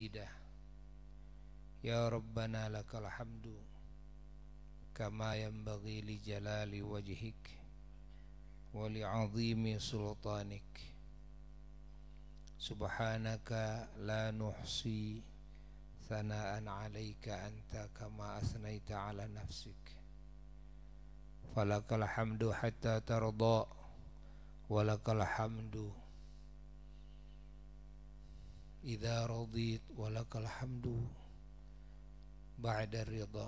Idah. Ya Rabbana lakal hamdu kama yanbaghi li jalali wajhik wa li 'azimi sultanik. Subhanaka la nuhsi thana'an 'alaika anta kama asnaita 'ala nafsik. Falakal hamdu hatta tarda wa lakal hamdu idza radit wa lakal hamdu ba'da ridha.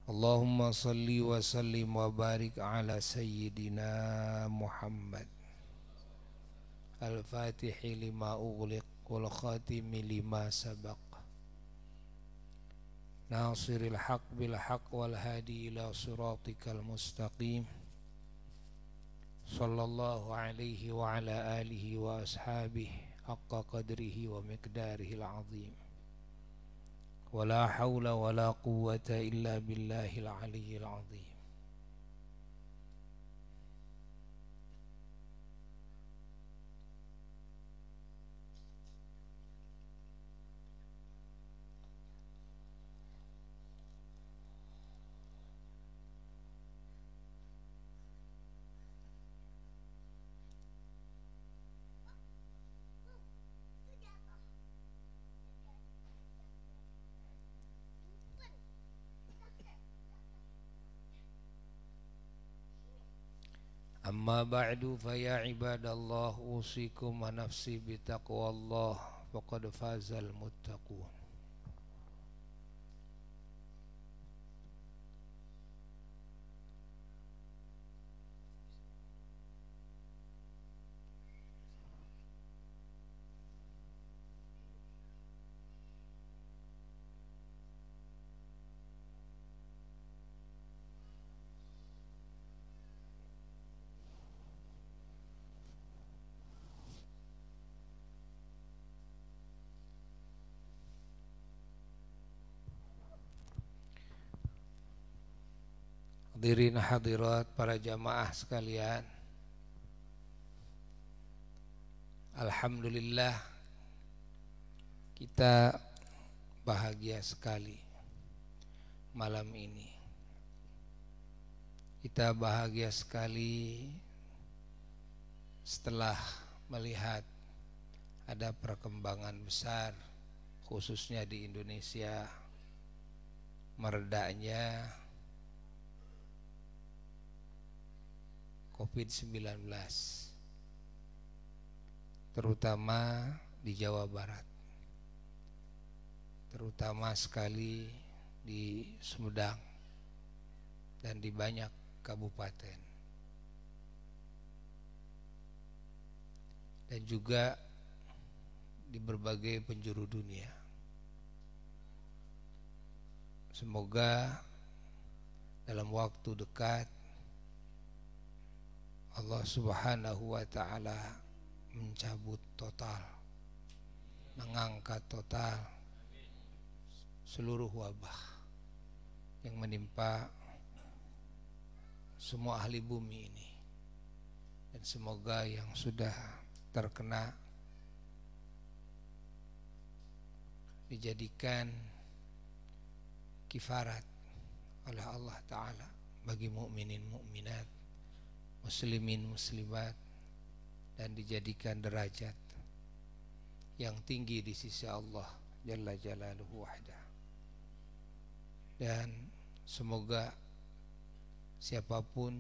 Allahumma salli wa sallim wa barik ala sayyidina Muhammad al-fatihi lima ughliq wal khatimi lima sabaq nasiril haq bil haq wal hadi ila siratikal mustaqim. Sallallahu alaihi wa ala alihi wa ashabihi haqqa qadrihi wa miqdarihi al-azim. Wa la hawla wa la quwwata illa billahil aliyyil azim. Amma ba'du fa ya ibadallah usikum wa nafsi bitaqwallah faqad fazal muttaqun. Hadirin hadirat para jamaah sekalian, alhamdulillah kita bahagia sekali malam ini. Kita bahagia sekali setelah melihat ada perkembangan besar khususnya di Indonesia, meredanya COVID-19 terutama di Jawa Barat, terutama sekali di Sumedang dan di banyak kabupaten, dan juga di berbagai penjuru dunia. Semoga dalam waktu dekat Allah Subhanahu wa ta'ala mencabut total, mengangkat total seluruh wabah yang menimpa semua ahli bumi ini, dan semoga yang sudah terkena dijadikan kifarat oleh Allah Ta'ala bagi mukminin mukminat, muslimin muslimat, dan dijadikan derajat yang tinggi di sisi Allah Jalla Jalaluhu wahdah. Dan semoga siapapun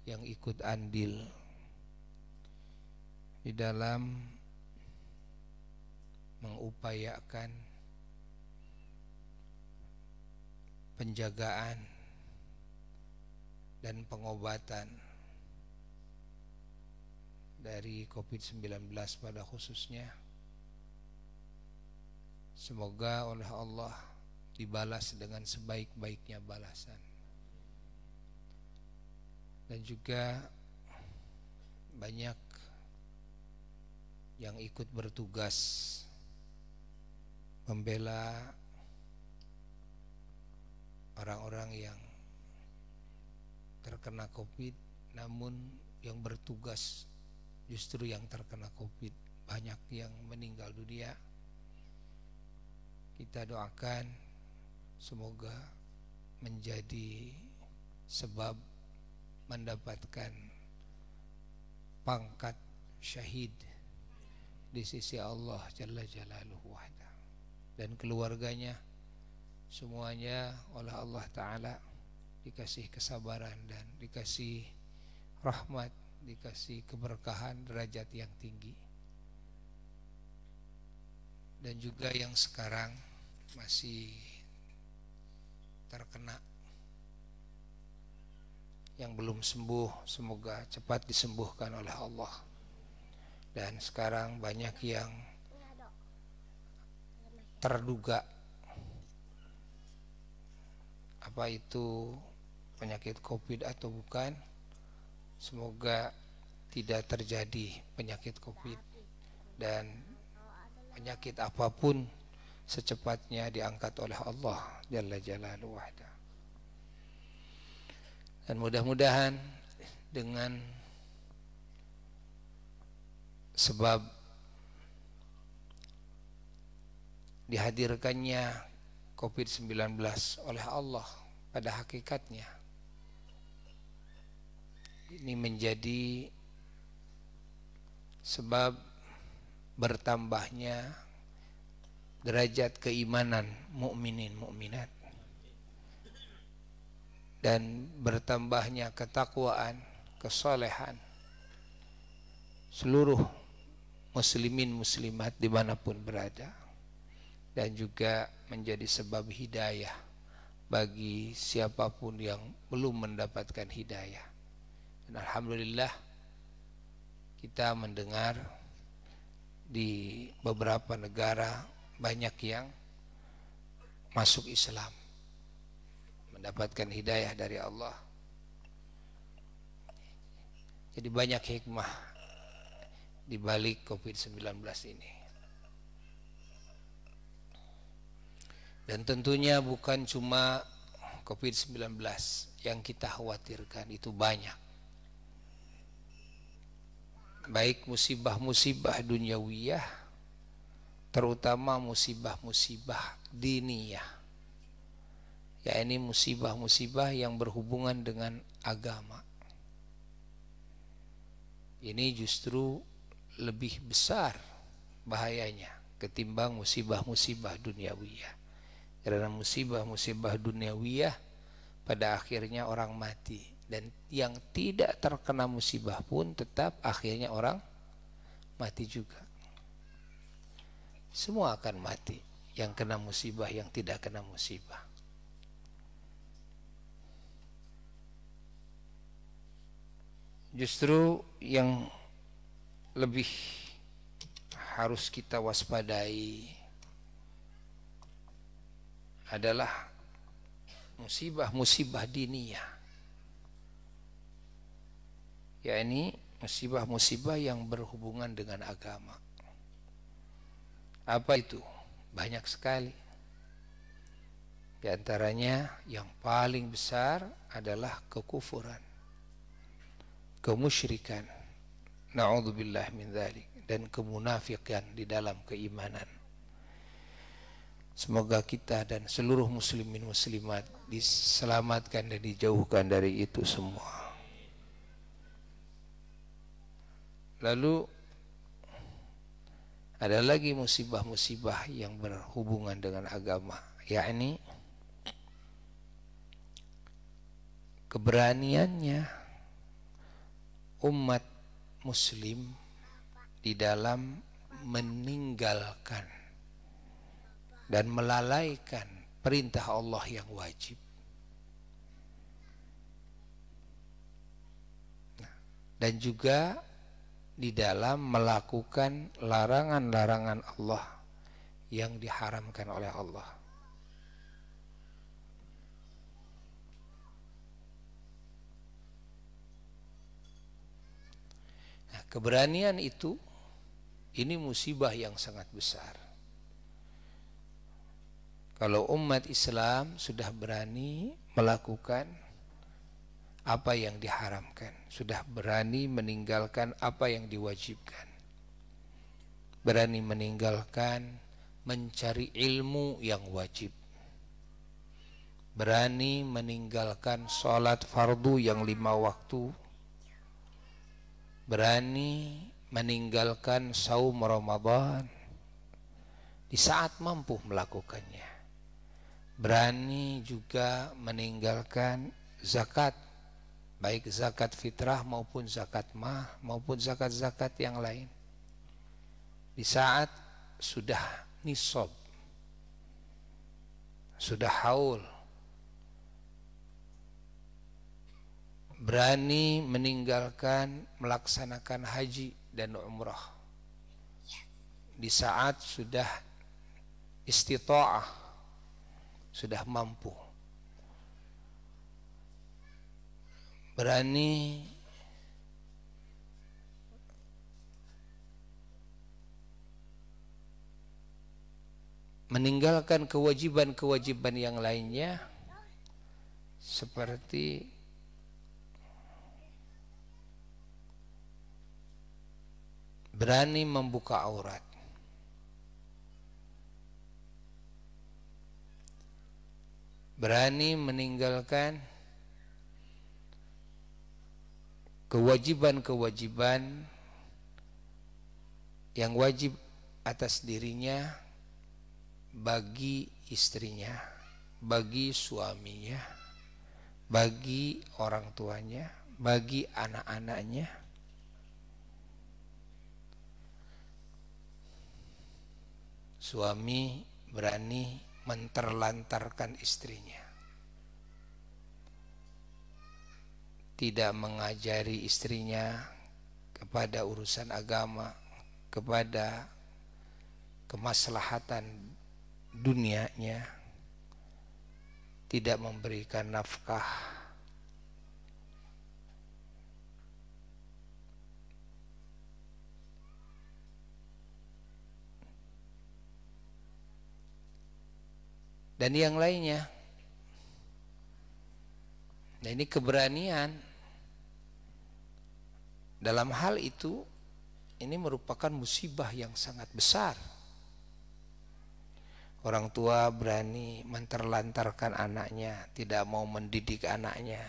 yang ikut andil di dalam mengupayakan penjagaan dan pengobatan dari COVID-19 pada khususnya, semoga oleh Allah dibalas dengan sebaik-baiknya balasan. Dan juga banyak yang ikut bertugas membela orang-orang yang terkena COVID, namun yang bertugas justru yang terkena COVID. yang meninggal dunia. Kita doakan semoga menjadi sebab mendapatkan pangkat syahid di sisi Allah Jalla Jalaluhu wahda. Dan keluarganya semuanya oleh Allah Ta'ala dikasih kesabaran dan dikasih rahmat, dikasih keberkahan, derajat yang tinggi. Dan juga yang sekarang masih terkena, yang belum sembuh, semoga cepat disembuhkan oleh Allah. Dan sekarang banyak yang terduga apa itu penyakit COVID atau bukan. Semoga tidak terjadi penyakit COVID dan penyakit apapun secepatnya diangkat oleh Allah Jalla Jalaluhu wahda. Dan mudah-mudahan dengan sebab dihadirkannya COVID-19 oleh Allah pada hakikatnya, ini menjadi sebab bertambahnya derajat keimanan mukminin mukminat dan bertambahnya ketakwaan, kesolehan seluruh muslimin muslimat dimanapun berada, dan juga menjadi sebab hidayah bagi siapapun yang belum mendapatkan hidayah. Dan alhamdulillah kita mendengar di beberapa negara banyak yang masuk Islam, mendapatkan hidayah dari Allah. Jadi banyak hikmah di balik COVID-19 ini. Dan tentunya bukan cuma COVID-19 yang kita khawatirkan, itu banyak. Baik musibah-musibah duniawiyah, terutama musibah-musibah diniyah, yakni musibah-musibah yang berhubungan dengan agama. Ini justru lebih besar bahayanya ketimbang musibah-musibah duniawiyah. Karena musibah-musibah duniawiyah pada akhirnya orang mati, dan yang tidak terkena musibah pun tetap akhirnya orang mati juga. Semua akan mati, yang kena musibah, yang tidak kena musibah. Justru yang lebih harus kita waspadai adalah musibah-musibah diniyah, yakni musibah-musibah yang berhubungan dengan agama. Apa itu? Banyak sekali. Di antaranya yang paling besar adalah kekufuran, kemusyrikan, na'udzubillah min dzalik, dan kemunafikan di dalam keimanan. Semoga kita dan seluruh muslimin muslimat diselamatkan dan dijauhkan dari itu semua. Lalu ada lagi musibah-musibah yang berhubungan dengan agama, yakni keberaniannya umat muslim di dalam meninggalkan dan melalaikan perintah Allah yang wajib. Dan juga di dalam melakukan larangan-larangan Allah yang diharamkan oleh Allah. Nah, keberanian itu, ini musibah yang sangat besar. Kalau umat Islam sudah berani melakukan apa yang diharamkan, sudah berani meninggalkan apa yang diwajibkan, berani meninggalkan mencari ilmu yang wajib, berani meninggalkan sholat fardu yang 5 waktu, berani meninggalkan saum Ramadan di saat mampu melakukannya, berani juga meninggalkan zakat, baik zakat fitrah maupun zakat mah maupun zakat-zakat yang lain di saat sudah nisab, sudah haul, berani meninggalkan melaksanakan haji dan umrah di saat sudah istita'ah, sudah mampu, berani meninggalkan kewajiban-kewajiban yang lainnya seperti berani membuka aurat, berani meninggalkan kewajiban-kewajiban yang wajib atas dirinya bagi istrinya, bagi suaminya, bagi orang tuanya, bagi anak-anaknya. Suami berani menterlantarkan istrinya, tidak mengajari istrinya kepada urusan agama, kepada kemaslahatan dunianya, tidak memberikan nafkah, dan yang lainnya. Nah, ini keberanian dalam hal itu ini merupakan musibah yang sangat besar. Orang tua berani menterlantarkan anaknya, tidak mau mendidik anaknya,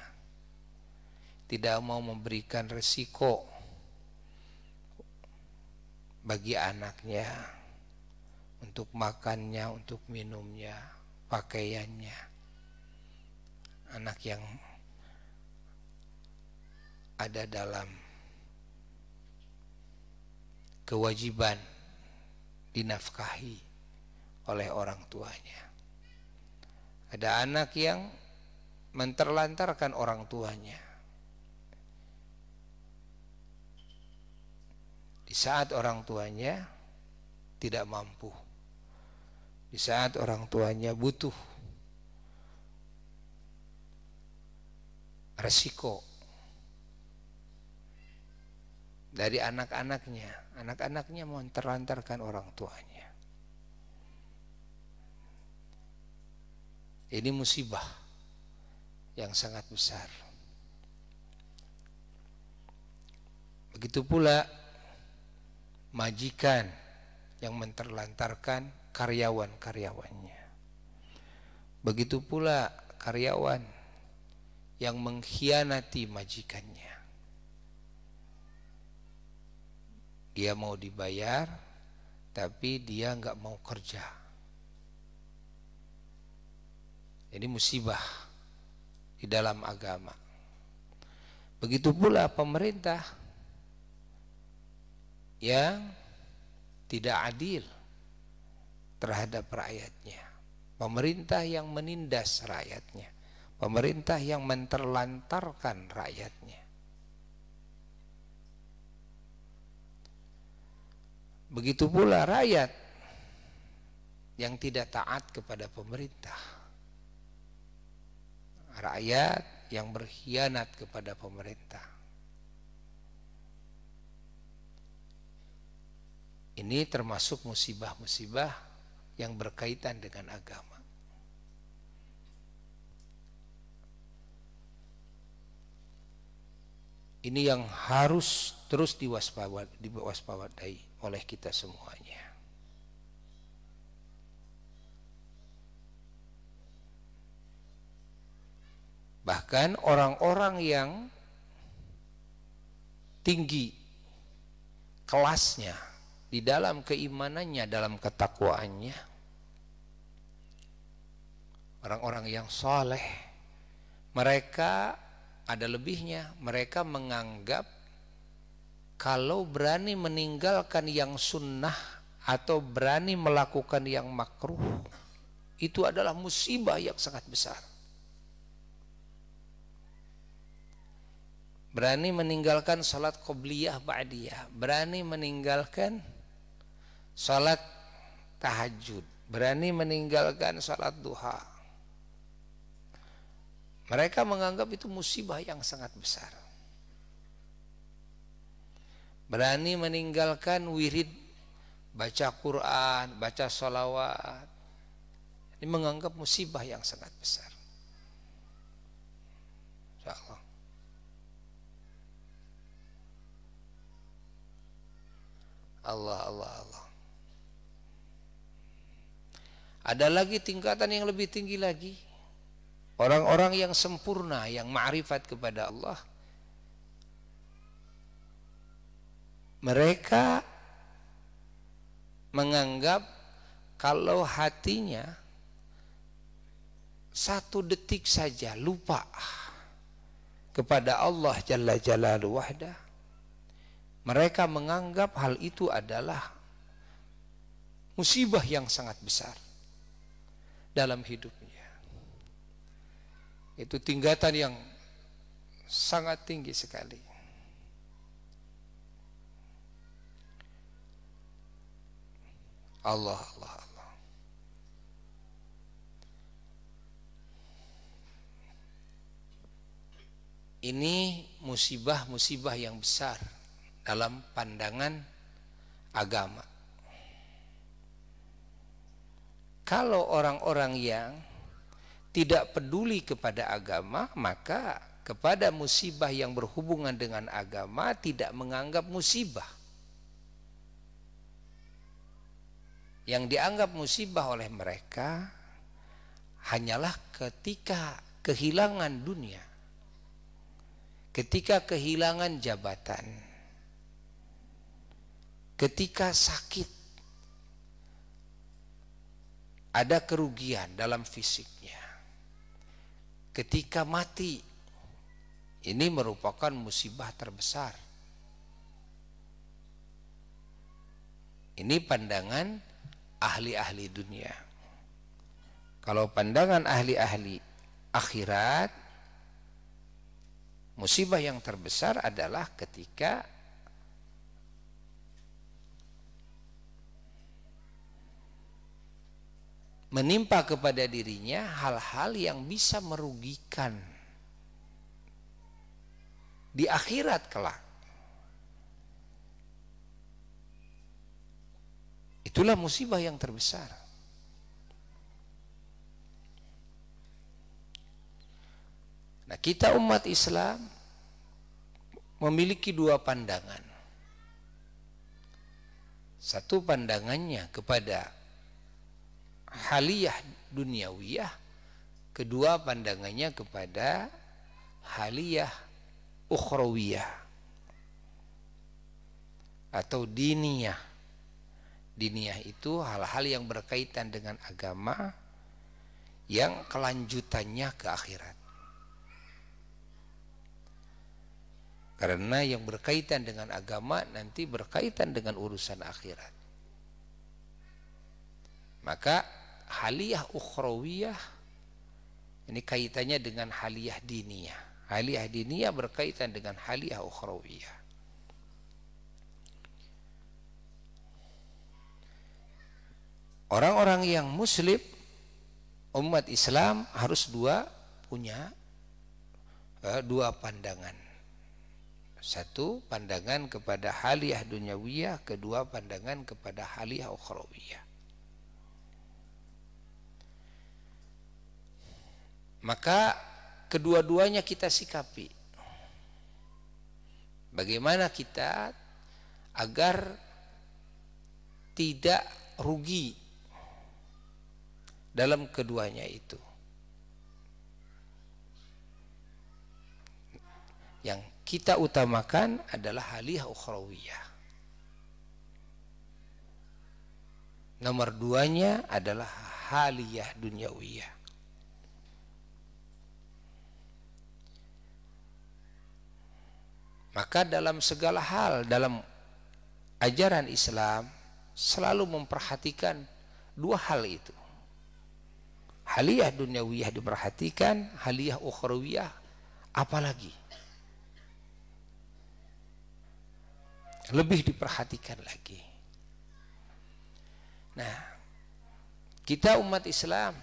tidak mau memberikan resiko bagi anaknya untuk makannya, untuk minumnya, pakaiannya. Anak yang ada dalam kewajiban dinafkahi oleh orang tuanya. Ada anak yang menterlantarkan orang tuanya di saat orang tuanya tidak mampu, di saat orang tuanya butuh resiko dari anak-anaknya. Anak-anaknya menterlantarkan orang tuanya. Ini musibah yang sangat besar. Begitu pula majikan yang menterlantarkan karyawan-karyawannya. Begitu pula karyawan yang mengkhianati majikannya. Dia mau dibayar, tapi dia nggak mau kerja. Ini musibah di dalam agama. Begitu pula pemerintah yang tidak adil terhadap rakyatnya, pemerintah yang menindas rakyatnya, pemerintah yang menterlantarkan rakyatnya. Begitu pula rakyat yang tidak taat kepada pemerintah, rakyat yang berkhianat kepada pemerintah. Ini termasuk musibah-musibah yang berkaitan dengan agama. Ini yang harus terus diwaspadai. oleh kita semuanya. Bahkan orang-orang yang tinggi kelasnya di dalam keimanannya, dalam ketakwaannya, orang-orang yang soleh, mereka ada lebihnya. Mereka menganggap kalau berani meninggalkan yang sunnah atau berani melakukan yang makruh, itu adalah musibah yang sangat besar. Berani meninggalkan salat qobliyah ba'diyah, berani meninggalkan salat tahajud, berani meninggalkan salat duha. Mereka menganggap itu musibah yang sangat besar. Berani meninggalkan wirid, baca Quran, baca sholawat, ini menganggap musibah yang sangat besar. InsyaAllah. Allah. Ada lagi tingkatan yang lebih tinggi lagi. Orang-orang yang sempurna, yang ma'rifat kepada Allah, mereka menganggap kalau hatinya satu detik saja lupa kepada Allah Jalla Jalaluhu wahdah, mereka menganggap hal itu adalah musibah yang sangat besar dalam hidupnya. Itu tingkatan yang sangat tinggi sekali. Allah. Ini musibah-musibah yang besar dalam pandangan agama. Kalau orang-orang yang tidak peduli kepada agama, maka kepada musibah yang berhubungan dengan agama tidak menganggap musibah. Yang dianggap musibah oleh mereka hanyalah ketika kehilangan dunia, ketika kehilangan jabatan, ketika sakit, ada kerugian dalam fisiknya, ketika mati. Ini merupakan musibah terbesar. Ini pandangan ahli-ahli dunia. Kalau pandangan ahli-ahli akhirat, musibah yang terbesar adalah ketika menimpa kepada dirinya hal-hal yang bisa merugikan di akhirat kelak. Itulah musibah yang terbesar. Nah, kita umat Islam memiliki dua pandangan. Satu pandangannya kepada haliyah duniawiyah, kedua pandangannya kepada haliyah ukhrawiyah atau diniyah. Diniyah itu hal-hal yang berkaitan dengan agama yang kelanjutannya ke akhirat. Karena yang berkaitan dengan agama nanti berkaitan dengan urusan akhirat. Maka haliyah ukhrawiyah ini kaitannya dengan haliyah diniyah. Haliyah diniyah berkaitan dengan haliyah ukhrawiyah. Orang-orang yang muslim, umat Islam harus punya dua pandangan. Satu pandangan kepada haliyah dunyawiyah, kedua pandangan kepada haliyah ukhrawiyah. Maka kedua-duanya kita sikapi. Bagaimana kita agar tidak rugi dalam keduanya itu. Yang kita utamakan adalah haliyah ukhrawiyah. Nomor duanya adalah haliyah dunyawiyah. Maka dalam segala hal dalam ajaran Islam selalu memperhatikan dua hal itu. Haliyah dunyawiyah diperhatikan, haliyah ukhrawiyah apalagi lebih diperhatikan lagi. Nah, kita umat Islam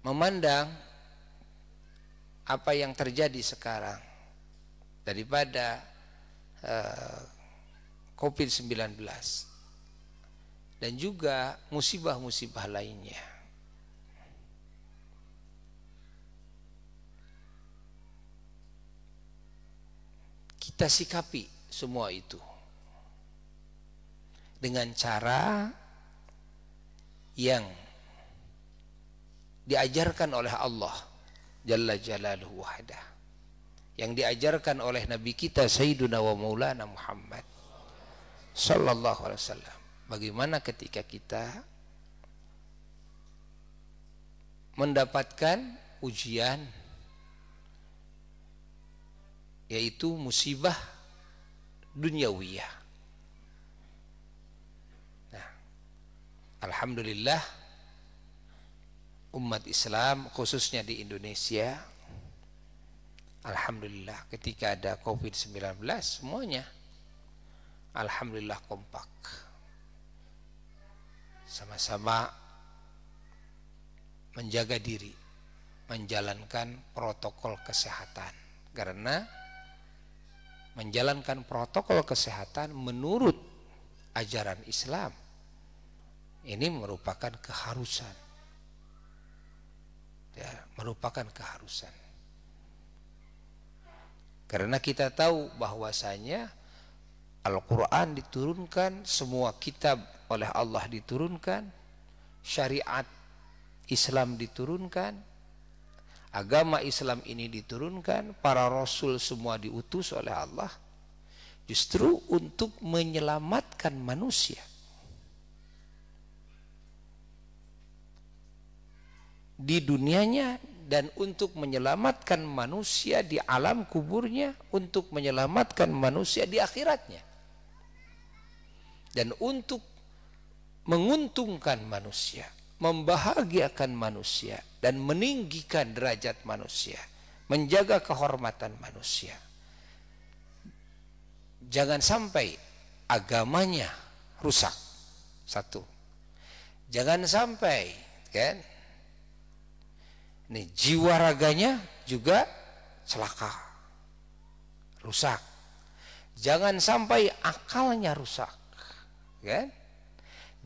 memandang apa yang terjadi sekarang daripada COVID-19 dan juga musibah-musibah lainnya. Kita sikapi semua itu dengan cara yang diajarkan oleh Allah Jalla Jalaluhu wahdah, yang diajarkan oleh Nabi kita Sayyiduna wa Maulana Muhammad Sallallahu Alaihi Wasallam. Bagaimana ketika kita mendapatkan ujian, yaitu musibah dunyawiyah. Nah, alhamdulillah umat Islam khususnya di Indonesia, alhamdulillah ketika ada COVID-19 semuanya alhamdulillah kompak, sama-sama menjaga diri, menjalankan protokol kesehatan. Karena menjalankan protokol kesehatan menurut ajaran Islam ini merupakan keharusan, ya, merupakan keharusan. Karena kita tahu bahwasanya Al-Quran diturunkan, semua kitab oleh Allah diturunkan, syariat Islam diturunkan, agama Islam ini diturunkan, para rasul semua diutus oleh Allah justru untuk menyelamatkan manusia di dunianya dan untuk menyelamatkan manusia di alam kuburnya, untuk menyelamatkan manusia di akhiratnya, dan untuk menguntungkan manusia, membahagiakan manusia, dan meninggikan derajat manusia, menjaga kehormatan manusia. Jangan sampai agamanya rusak. Satu, jangan sampai kan nih jiwa raganya juga celaka, rusak. Jangan sampai akalnya rusak, kan?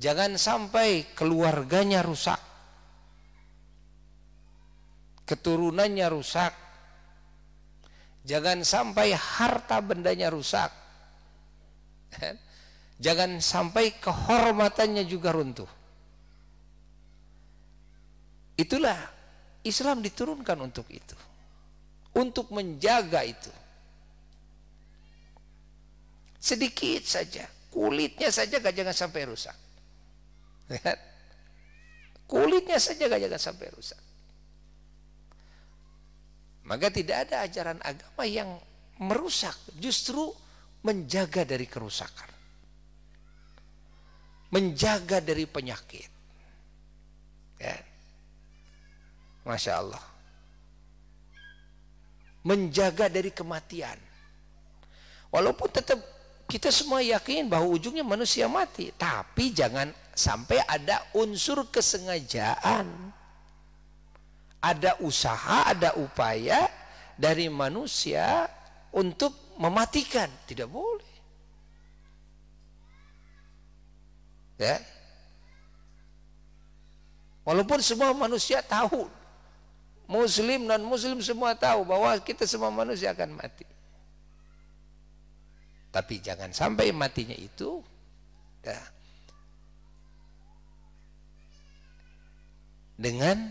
Jangan sampai keluarganya rusak, keturunannya rusak. Jangan sampai harta bendanya rusak. Jangan sampai kehormatannya juga runtuh. Itulah Islam diturunkan untuk itu, untuk menjaga itu. Sedikit saja, kulitnya saja jangan sampai rusak. Kulitnya saja jangan sampai rusak. Maka tidak ada ajaran agama yang merusak, justru menjaga dari kerusakan, menjaga dari penyakit. Ya. Masya Allah, menjaga dari kematian. Walaupun tetap kita semua yakin bahwa ujungnya manusia mati, tapi jangan sampai ada unsur kesengajaan, ada usaha, ada upaya dari manusia untuk mematikan. Tidak boleh, ya. Walaupun semua manusia tahu, muslim non muslim semua tahu bahwa kita semua manusia akan mati. Tapi jangan sampai matinya itu dengan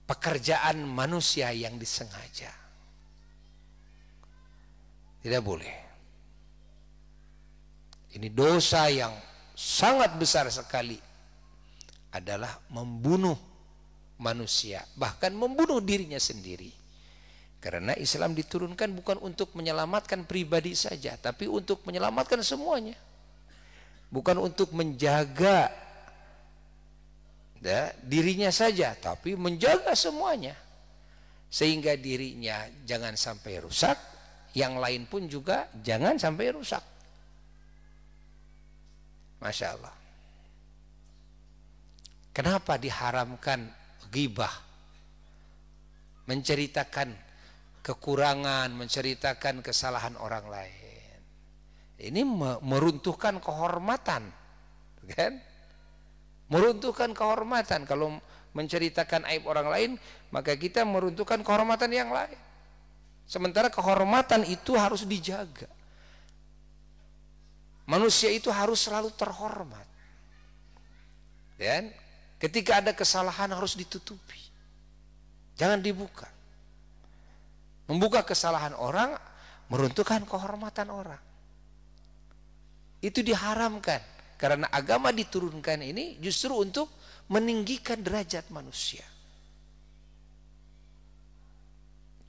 pekerjaan manusia yang disengaja. Tidak boleh. Ini dosa yang sangat besar sekali, adalah membunuh manusia, bahkan membunuh dirinya sendiri. Karena Islam diturunkan bukan untuk menyelamatkan pribadi saja, tapi untuk menyelamatkan semuanya. Bukan untuk menjaga dirinya saja, tapi menjaga semuanya. Sehingga dirinya jangan sampai rusak, yang lain pun juga jangan sampai rusak. Masya Allah. Kenapa diharamkan ghibah? Menceritakan kekurangan, menceritakan kesalahan orang lain. Ini meruntuhkan kehormatan, kan? Meruntuhkan kehormatan. Kalau menceritakan aib orang lain, maka kita meruntuhkan kehormatan yang lain. Sementara kehormatan itu harus dijaga. Manusia itu harus selalu terhormat. Dan ketika ada kesalahan harus ditutupi. Jangan dibuka. Membuka kesalahan orang meruntuhkan kehormatan orang. Itu diharamkan. Karena agama diturunkan ini justru untuk meninggikan derajat manusia.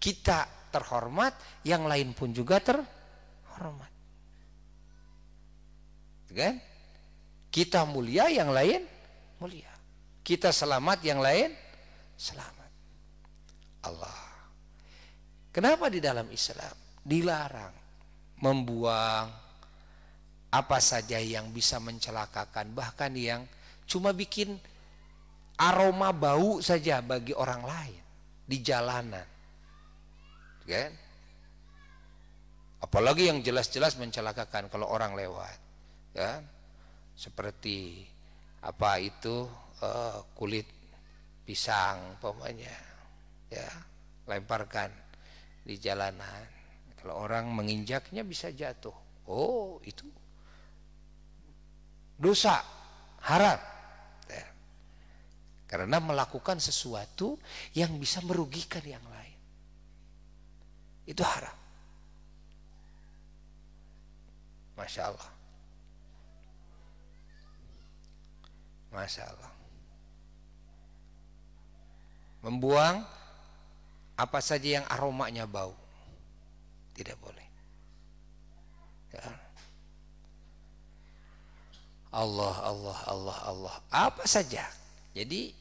Kita terhormat, yang lain pun juga terhormat. Kan? Kita mulia, yang lain mulia. Kita selamat, yang lain selamat. Allah. Kenapa di dalam Islam dilarang membuang apa saja yang bisa mencelakakan, bahkan yang cuma bikin aroma bau saja bagi orang lain di jalanan, kan? Apalagi yang jelas-jelas mencelakakan kalau orang lewat, kan? Seperti apa itu kulit pisang, umpamanya, ya, lemparkan di jalanan. Kalau orang menginjaknya bisa jatuh. Oh, itu dosa, haram. Ya. Karena melakukan sesuatu yang bisa merugikan yang lain. Itu haram. Masya Allah. Masya Allah. Membuang apa saja yang aromanya bau, tidak boleh. Ya. Allah, Allah, Allah, Allah. Apa saja. Jadi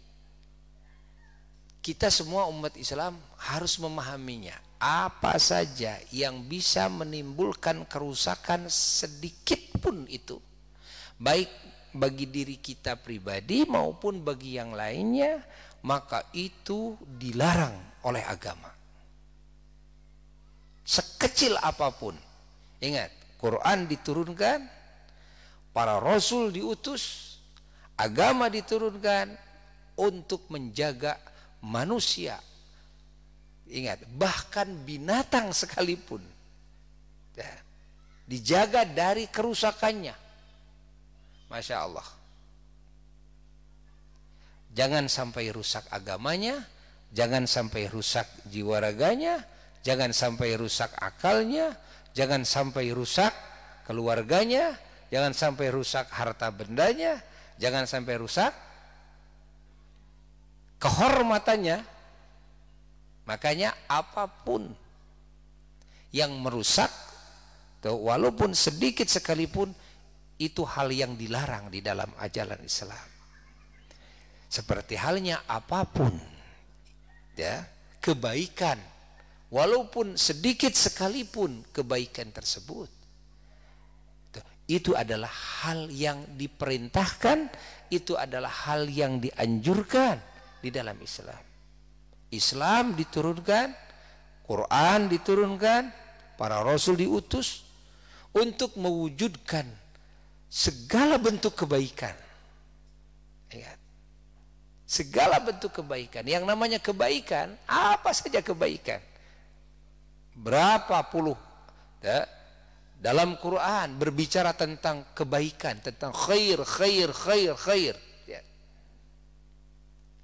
kita semua umat Islam harus memahaminya. Apa saja yang bisa menimbulkan kerusakan sedikit pun itu, baik bagi diri kita pribadi maupun bagi yang lainnya, maka itu dilarang oleh agama. Sekecil apapun. Ingat, Quran diturunkan, para rasul diutus, agama diturunkan untuk menjaga manusia. Ingat, bahkan binatang sekalipun, ya, dijaga dari kerusakannya. Masya Allah. Jangan sampai rusak agamanya, jangan sampai rusak jiwa raganya, jangan sampai rusak akalnya, jangan sampai rusak keluarganya, jangan sampai rusak harta bendanya, jangan sampai rusak kehormatannya. Makanya apapun yang merusak, walaupun sedikit sekalipun, itu hal yang dilarang di dalam ajaran Islam. Seperti halnya apapun, ya, kebaikan, walaupun sedikit sekalipun kebaikan tersebut, itu adalah hal yang diperintahkan, itu adalah hal yang dianjurkan di dalam Islam. Islam diturunkan, Quran diturunkan, para rasul diutus untuk mewujudkan segala bentuk kebaikan. Ingat, segala bentuk kebaikan. Yang namanya kebaikan, apa saja kebaikan. Berapa puluh Ya, dalam Quran berbicara tentang kebaikan, tentang khair, khair, khair, khair. Ya.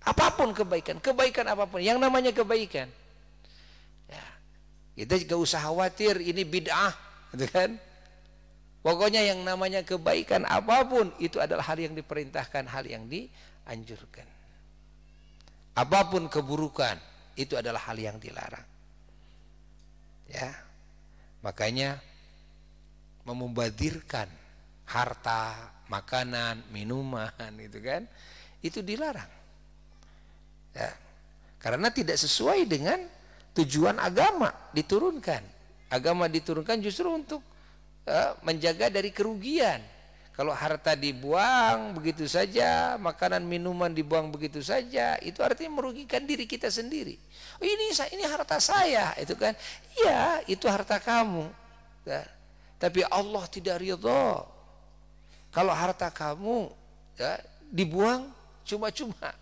Apapun kebaikan, kebaikan apapun, yang namanya kebaikan. Ya. Kita juga usah khawatir ini bid'ah, gitu kan? Pokoknya yang namanya kebaikan apapun itu adalah hal yang diperintahkan, hal yang dianjurkan. Apapun keburukan itu adalah hal yang dilarang. Ya. Makanya memubadzirkan harta, makanan, minuman itu kan itu dilarang. Ya. Karena tidak sesuai dengan tujuan agama diturunkan. Agama diturunkan justru untuk menjaga dari kerugian. Kalau harta dibuang begitu saja, makanan minuman dibuang begitu saja, itu artinya merugikan diri kita sendiri. Oh, ini harta saya, itu kan? Iya, itu harta kamu. Ya. Tapi Allah tidak ridha kalau harta kamu ya, dibuang cuma-cuma,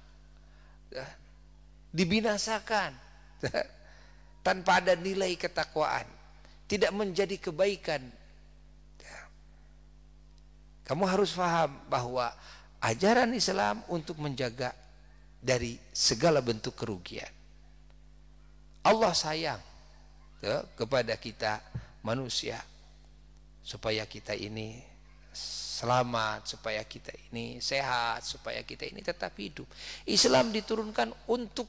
ya, dibinasakan ya, tanpa ada nilai ketakwaan, tidak menjadi kebaikan. Kamu harus paham bahwa ajaran Islam untuk menjaga dari segala bentuk kerugian. Allah sayang ya, kepada kita manusia supaya kita ini selamat, supaya kita ini sehat, supaya kita ini tetap hidup. Islam diturunkan untuk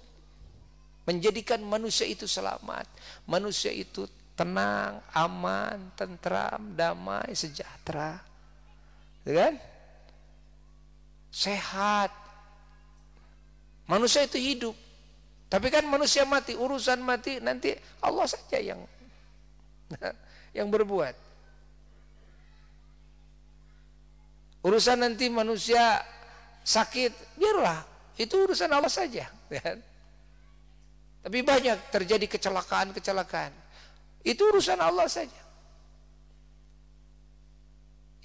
menjadikan manusia itu selamat, manusia itu tenang, aman, tentram, damai, sejahtera. Kan? Sehat. Manusia itu hidup. Tapi kan manusia mati, urusan mati nanti Allah saja yang berbuat. Urusan nanti manusia sakit, biarlah, itu urusan Allah saja, kan? Tapi banyak terjadi kecelakaan. Itu urusan Allah saja.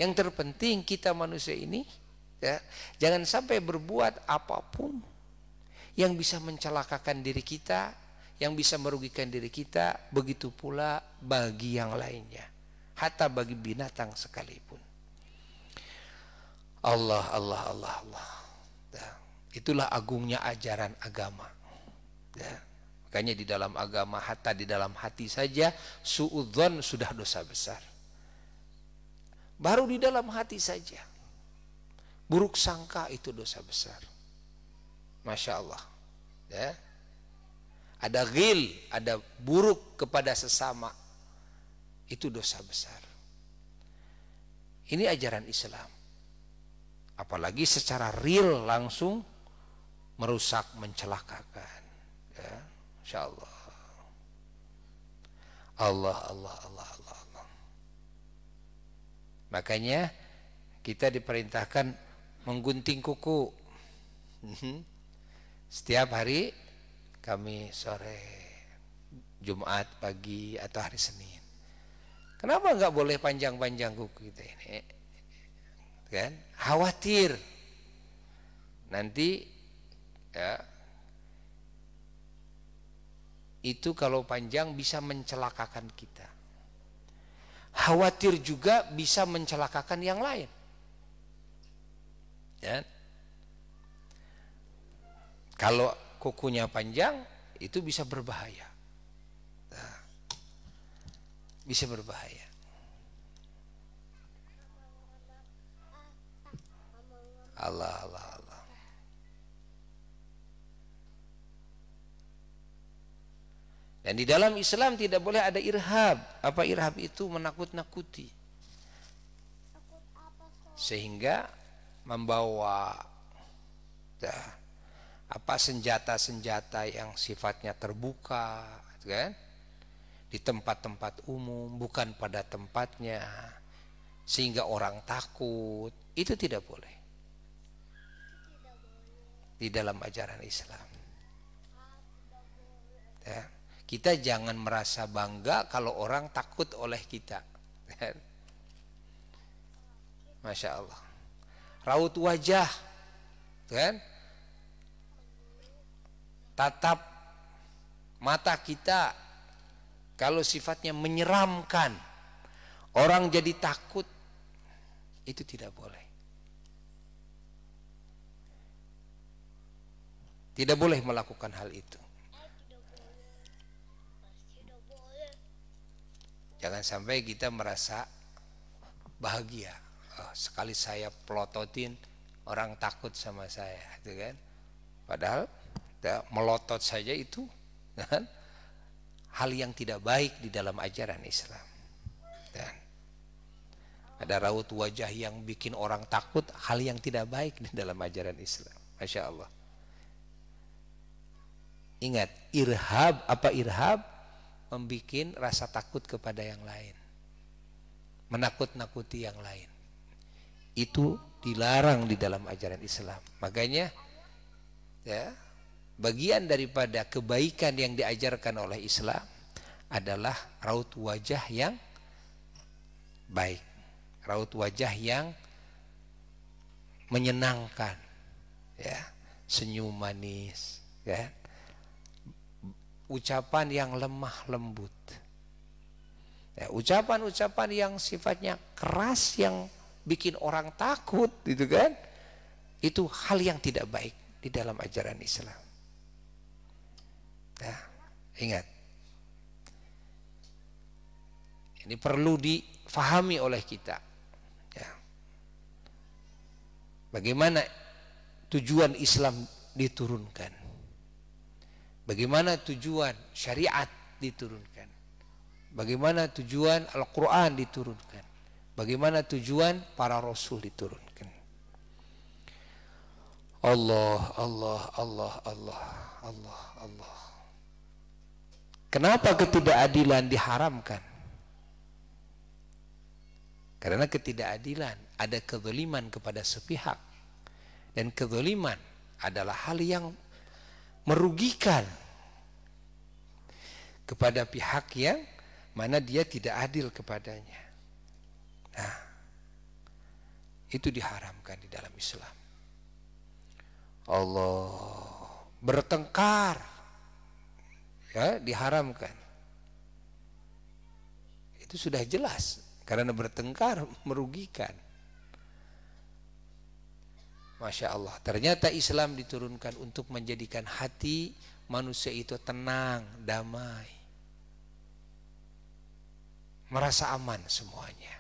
Yang terpenting kita manusia ini ya, jangan sampai berbuat apapun yang bisa mencelakakan diri kita, yang bisa merugikan diri kita, begitu pula bagi yang lainnya, hatta bagi binatang sekalipun. Allah. Ya, itulah agungnya ajaran agama. Ya, makanya di dalam agama, hatta di dalam hati saja suudzon sudah dosa besar. Baru di dalam hati saja buruk sangka itu dosa besar. Masya Allah ya. Ada ghil, ada buruk kepada sesama, itu dosa besar. Ini ajaran Islam. Apalagi secara real langsung merusak, mencelakakan ya. Masya Allah. Allah. Makanya kita diperintahkan menggunting kuku setiap hari, Kamis sore, Jumat pagi atau hari Senin. Kenapa nggak boleh panjang-panjang kuku kita ini? Kan? Khawatir nanti ya, itu kalau panjang bisa mencelakakan kita. Khawatir juga bisa mencelakakan yang lain. Ya. Kalau kukunya panjang itu bisa berbahaya. Nah, bisa berbahaya. Allah. Dan di dalam Islam tidak boleh ada irhab. Apa irhab itu? Menakut-nakuti. Sehingga membawa senjata-senjata yang sifatnya terbuka, kan? Di tempat-tempat umum, bukan pada tempatnya, sehingga orang takut. Itu tidak boleh. Di dalam ajaran Islam. Ya. Kita jangan merasa bangga kalau orang takut oleh kita. Masya Allah. Raut wajah, kan? Tatap mata kita kalau sifatnya menyeramkan, orang jadi takut, itu tidak boleh. Tidak boleh melakukan hal itu. Jangan sampai kita merasa bahagia. Oh, sekali saya pelototin, orang takut sama saya, gitu kan? Padahal melotot saja itu kan hal yang tidak baik di dalam ajaran Islam. Dan ada raut wajah yang bikin orang takut, hal yang tidak baik di dalam ajaran Islam. Masya Allah. Ingat, irhab membikin rasa takut kepada yang lain, menakut-nakuti yang lain. Itu dilarang di dalam ajaran Islam. Makanya ya, bagian daripada kebaikan yang diajarkan oleh Islam adalah raut wajah yang baik, raut wajah yang menyenangkan, ya, senyum manis, ya, ucapan yang lemah lembut, ya, ucapan-ucapan yang sifatnya keras yang bikin orang takut, gitu kan? Itu hal yang tidak baik di dalam ajaran Islam. Ya, ingat, ini perlu difahami oleh kita. Ya. Bagaimana tujuan Islam diturunkan? Bagaimana tujuan syariat diturunkan? Bagaimana tujuan Al-Quran diturunkan? Bagaimana tujuan para Rasul diturunkan? Allah, Allah, Allah, Allah, Allah, Allah. Kenapa ketidakadilan diharamkan? Karena ketidakadilan ada kezaliman kepada sepihak, dan kezaliman adalah hal yang merugikan kepada pihak yang mana dia tidak adil kepadanya. Nah, itu diharamkan di dalam Islam. Allah, bertengkar, ya, diharamkan. Itu sudah jelas, karena bertengkar merugikan. Masya Allah, ternyata Islam diturunkan untuk menjadikan hati manusia itu tenang, damai, merasa aman semuanya.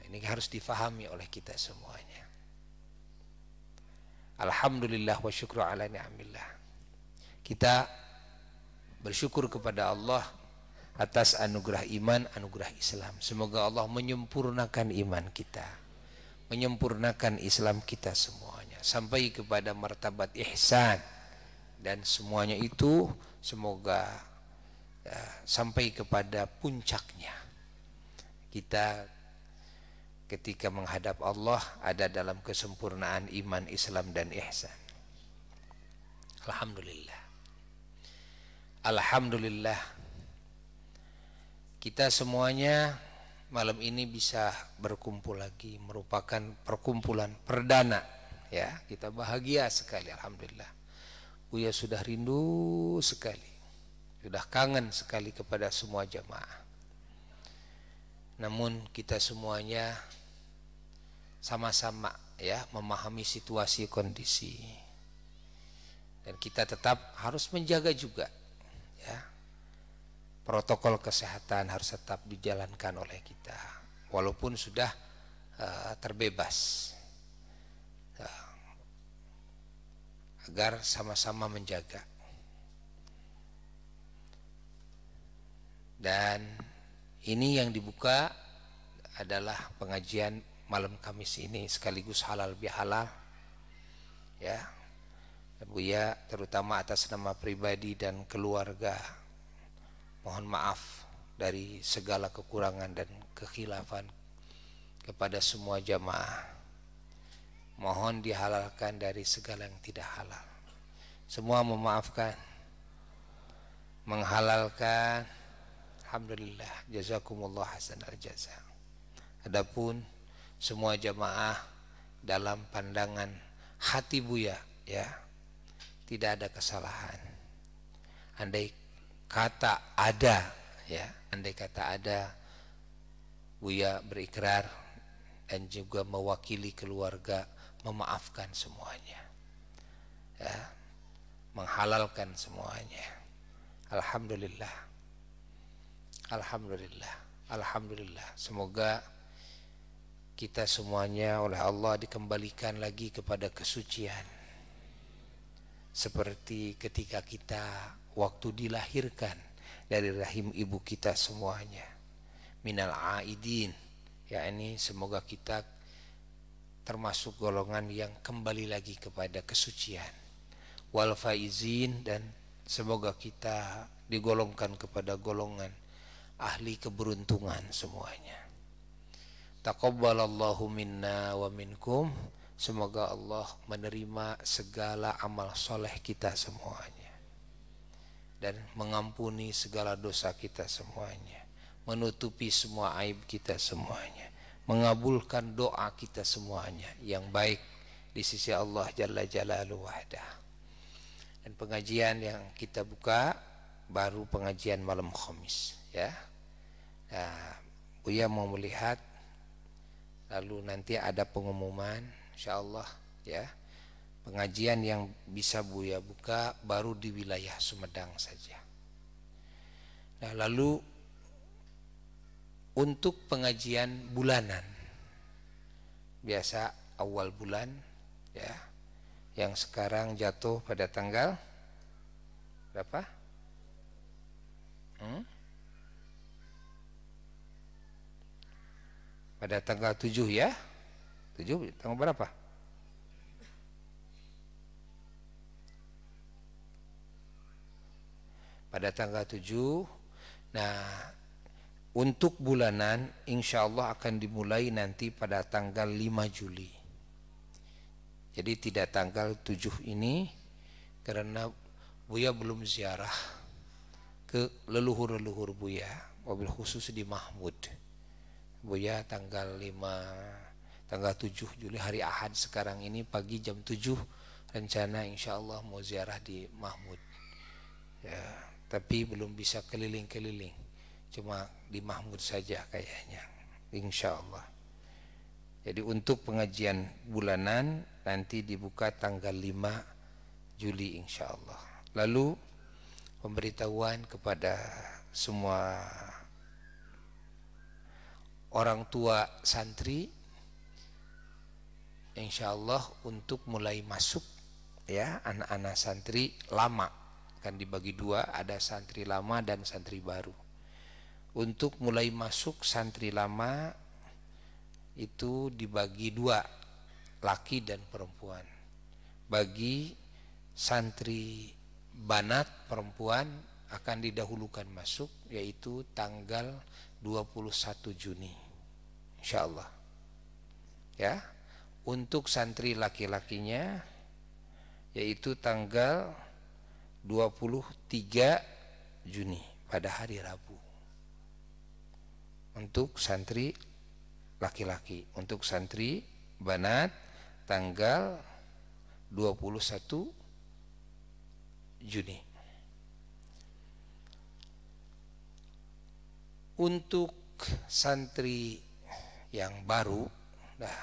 Ini harus difahami oleh kita semuanya. Alhamdulillah wa syukru ala ni'amillah. Kita bersyukur kepada Allah atas anugerah iman, anugerah Islam. Semoga Allah menyempurnakan iman kita, menyempurnakan Islam kita semuanya sampai kepada martabat ihsan, dan semuanya itu semoga ya, sampai kepada puncaknya. Kita ketika menghadap Allah ada dalam kesempurnaan iman, Islam, dan ihsan. Alhamdulillah. Alhamdulillah, kita semuanya malam ini bisa berkumpul lagi, merupakan perkumpulan perdana, ya. Kita bahagia sekali, alhamdulillah. Buya sudah rindu sekali, sudah kangen sekali kepada semua jamaah. Namun kita semuanya sama-sama, ya, memahami situasi kondisi, dan kita tetap harus menjaga juga, ya. Protokol kesehatan harus tetap dijalankan oleh kita walaupun sudah terbebas, agar sama-sama menjaga. Dan ini yang dibuka adalah pengajian malam Kamis ini sekaligus halal bihalal, ya. Buya terutama atas nama pribadi dan keluarga mohon maaf dari segala kekurangan dan kekhilafan kepada semua jamaah. Mohon dihalalkan dari segala yang tidak halal. Semua memaafkan, menghalalkan. Alhamdulillah, jazakumullah hasanal jaza. Adapun semua jamaah dalam pandangan hati Buya, ya, tidak ada kesalahan. Andai kata ada, ya. Andai kata ada, Buya berikrar dan juga mewakili keluarga memaafkan semuanya, ya, menghalalkan semuanya. Alhamdulillah, alhamdulillah, alhamdulillah. Semoga kita semuanya oleh Allah dikembalikan lagi kepada kesucian, seperti ketika kita waktu dilahirkan dari rahim ibu kita semuanya. Minal aidin, ya, ini semoga kita termasuk golongan yang kembali lagi kepada kesucian. Wal faizin, dan semoga kita digolongkan kepada golongan ahli keberuntungan semuanya. Taqabbalallahu minna wa minkum, semoga Allah menerima segala amal soleh kita semuanya dan mengampuni segala dosa kita semuanya, menutupi semua aib kita semuanya, mengabulkan doa kita semuanya yang baik di sisi Allah Jalla Jalaluhu wahdah. Dan pengajian yang kita buka baru pengajian malam Khamis, ya. Nah, Buya mau melihat, lalu nanti ada pengumuman insyaallah, ya. Pengajian yang bisa Buya buka baru di wilayah Sumedang saja. Nah, lalu untuk pengajian bulanan, biasa awal bulan, ya, yang sekarang jatuh pada tanggal berapa? Pada tanggal 7, ya. 7 tanggal berapa? Pada tanggal 7. Nah, untuk bulanan insya Allah akan dimulai nanti pada tanggal 5 Juli. Jadi tidak tanggal 7 ini, karena Buya belum ziarah ke leluhur-leluhur Buya, wabil khusus di Mahmud. Buya tanggal 7 Juli hari Ahad sekarang ini pagi jam 7 rencana insya Allah mau ziarah di Mahmud, ya, tapi belum bisa keliling-keliling, cuma di Mahmud saja kayaknya insya Allah. Jadi untuk pengajian bulanan nanti dibuka tanggal 5 Juli insya Allah. Lalu pemberitahuan kepada semua orang tua santri, insya Allah untuk mulai masuk, ya, anak-anak santri lama kan dibagi dua, ada santri lama dan santri baru. Untuk mulai masuk santri lama itu dibagi dua, laki dan perempuan. Bagi santri banat perempuan akan didahulukan masuk, yaitu tanggal 21 Juni insya Allah, ya. Untuk santri laki-lakinya yaitu tanggal 23 Juni pada hari Rabu. Untuk santri laki-laki. Untuk santri banat tanggal 21 Juni. Untuk santri yang baru, nah,